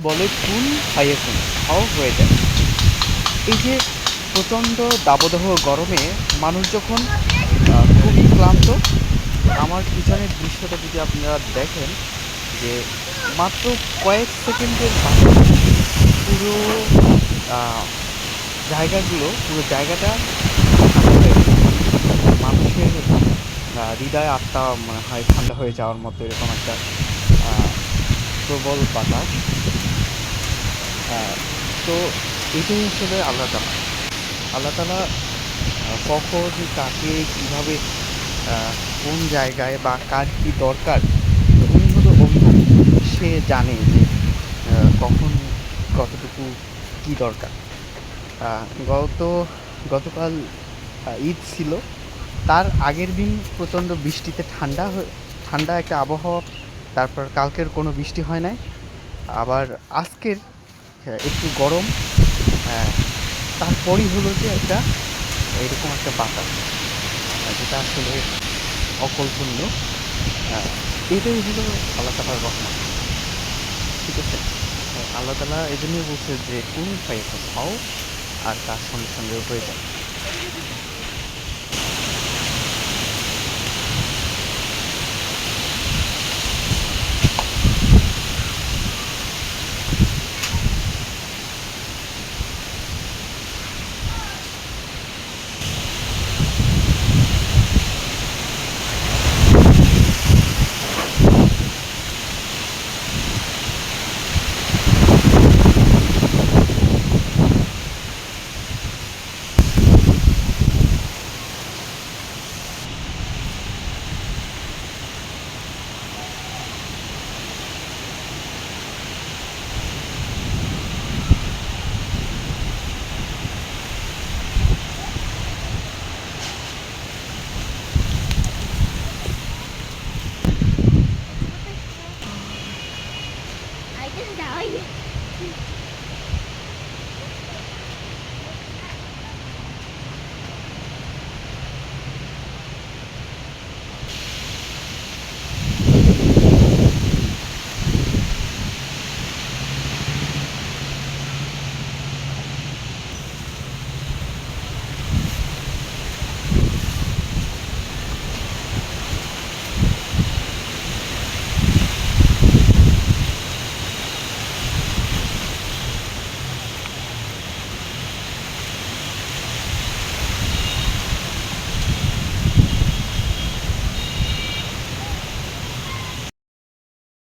বলে কুল ফায়াকুন, হাও হয়ে যায়। এই যে প্রচণ্ড দাবদাহ গরমে মানুষ যখন খুবই ক্লান্ত, আমার পিছনের দৃশ্যটা যদি আপনারা দেখেন যে মাত্র কয়েক সেকেন্ডের মাথায় পুরো আহ, পুরো জায়গাটা ঠান্ডা হয়ে যায়। মানুষের হৃদয় আত্মা মনে হয় ঠান্ডা হয়ে যাওয়ার মতো এরকম একটা আহ, প্রবল বাতাস। আহ, তো এটাই আসলে আল্লাহ তালা। আল্লাহ তালা কখন কাকে কীভাবে কোন জায়গায় বা কার কী দরকার, উনি হলো অভিভাবক। সে জানে যে কখন কতটুকু কী দরকার। আহ, গত গতকাল ঈদ ছিল, তার আগের দিন প্রচণ্ড বৃষ্টিতে ঠান্ডা একটা আবহাওয়া, তারপর কালকের কোনো বৃষ্টি হয় নাই, আবার আজকের একটু গরম, আহ, তারপরই হলো যে একটা এরকম একটা বাতাস, যেটা আসলে অকল্পনীয়। আহ, এটাই হলো আল্লাহ তালার রহমত। ঠিক আছে, আল্লাহ তালা এই জন্যই বলছে যে কোন ফাইকুন হও, আর তার সঙ্গে সঙ্গে হয়ে যায়। I just died.